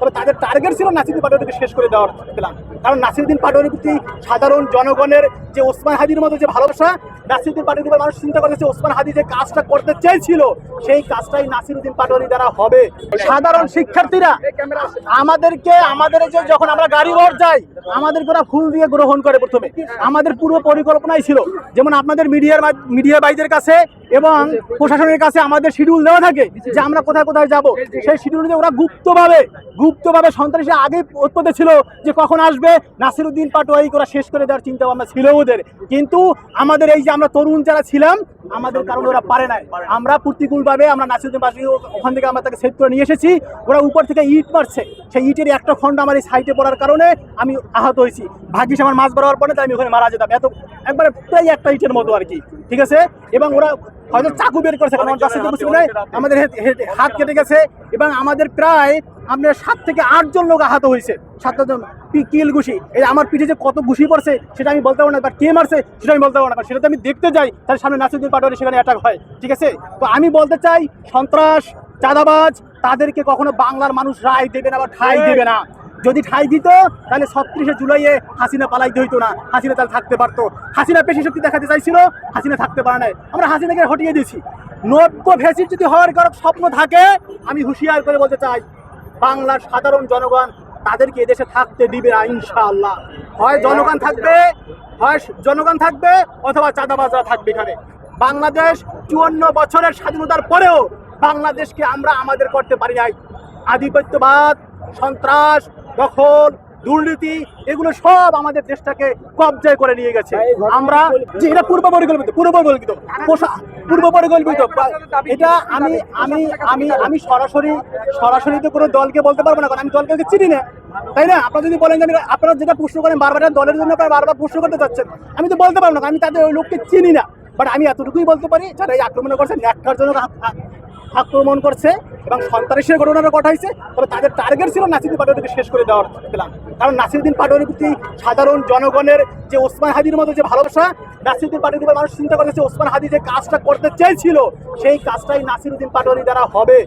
তবে তাদের টার্গেট ছিল নাসিরুদ্দিন পাটোয়ারিকে শেষ করে দেওয়ার প্ল্যান। কারণ নাসিরুদ্দিন পাটোয়ারির প্রতি সাধারণ জনগণের যে ওসমান হাদির মতো যে ভালোবাসা, নাসিরুদ্দিন পাটোয়ারির উপর মানুষ চিন্তা করেছে ওসমান হাদি যে কাজটা করতে চেয়েছিল সেই কাজটাই নাসিরুদ্দিন পাটোয়ারি দ্বারা হবে। সাধারণ শিক্ষার্থীরা আমাদের যে যখন আমরা গাড়ি ভর যাই আমাদেরকে ওরা ফুল দিয়ে গ্রহণ করে। প্রথমে আমাদের পুরো পরিকল্পনাই ছিল, যেমন আপনাদের মিডিয়া ভাইদের কাছে এবং প্রশাসনের কাছে আমাদের শিডিউল দেওয়া থাকে যে আমরা কোথায় কোথায় যাব। সেই শিডিউলে ওরা গুপ্তভাবে সন্ত্রাসী আগে উৎপত্তি ছিল যে কখন আসবে নাসিরুদ্দিন পাটোয়ারি ওরা শেষ করে দেওয়ার চিন্তা ভাবনা ছিল ওদের। কিন্তু আমাদের এই যে আমরা তরুণ যারা ছিলাম আমাদের কারণে ওরা পারে নাই। আমরা প্রতিকূলভাবে আমরা নাসিরুদ্দিন পাটোয়ারি ওখান থেকে আমরা তাকে সেভ করে নিয়ে এসেছি। ওরা উপর থেকে ইট মারছে, সেই ইটের একটা খণ্ড আমার এই সাইডে পড়ার কারণে আমি আহত হয়েছি। ভাগ্যিস আমার মাছ বরাবর পড়ে তাই আমি ওখানে মারা যেতাম, এত একবারে প্রায় একটা ইটের মতো আর কি, ঠিক আছে। এবং ওরা হয়তো চাকু বের করেছে, কারণ আমাদের হাত কেটে গেছে এবং আমাদের প্রায় আপনার 7 থেকে 8 জন লোক আহত হয়েছে। 7 জন কিল ঘুষি, এই আমার পিঠে যে কত ঘুষি পড়ছে সেটা আমি বলতে পারবো না, বা কে মারছে সেটা আমি বলতে পারবো না, সেটা তো আমি দেখতে যাই তার সামনে নাসিরুদ্দিন পাটোয়ারি সেখানে অ্যাটাক হয়, ঠিক আছে। তো আমি বলতে চাই সন্ত্রাস চাঁদাবাজ তাদেরকে কখনো বাংলার মানুষ রায় দেবে না বা ঠাঁই দেবে না। যদি ঠাঁই দিত তাহলে 36শে জুলাইয়ে হাসিনা পালাইতে হইতো না, হাসিনা তাহলে থাকতে পারতো। হাসিনা পেশি শক্তি দেখাতে চাইছিল, হাসিনা থাকতে পারে নাই, আমরা হাসিনাকে হটিয়ে দিয়েছি। নব্য ফ্যাসিস্ট যদি হওয়ার কারো স্বপ্ন থাকে আমি হুঁশিয়ার করে বলতে চাই বাংলার সাধারণ জনগণ তাদেরকে এদেশে থাকতে দিবে না ইনশাআল্লাহ। হয় জনগণ থাকবে অথবা চাঁদাবাজরা থাকবে এখানে। বাংলাদেশ 54 বছরের স্বাধীনতার পরেও বাংলাদেশকে আমরা আমাদের করতে পারি নাই। আধিপত্যবাদ, সন্ত্রাস, দখল, দুর্নীতি এগুলো সব আমাদের দেশটাকে কবজায় করে নিয়ে গেছে। আমরা যে এটা পূর্ব পরিকল্পিত এটা আমি সরাসরি তো কোনো দলকে বলতে পারবো না, কারণ আমি দলকে চিনি না, তাই না? আপনারা যদি বলেন যে আপনারা যেটা প্রশ্ন করেন বারবার দলের জন্য আপনারা বারবার প্রশ্ন করতে চাচ্ছেন, আমি তো বলতে পারবো না, আমি তাদের ওই লোককে চিনি না। বাট আমি এতটুকুই বলতে পারি যারা এই আক্রমণ করছে ন্যাক্কার জন্য আক্রমণ করছে এবং সন্ত্রাসের ঘটনাটা ঘটাইছে, তবে তাদের টার্গেট ছিল নাসিরুদ্দিন পাটোয়ারিকে শেষ করে দেওয়ার প্ল্যান। কারণ নাসিরুদ্দিন পাটোয়ারির প্রতি সাধারণ জনগণের যে ওসমান হাদির মতো যে ভালোবাসা, নাসিরুদ্দিন পাটোয়ারির উপর মানুষ চিন্তা করেছে ওসমান হাদি যে কাজটা করতে চেয়েছিল সেই কাজটাই নাসিরুদ্দিন পাটোয়ারি দ্বারা হবে।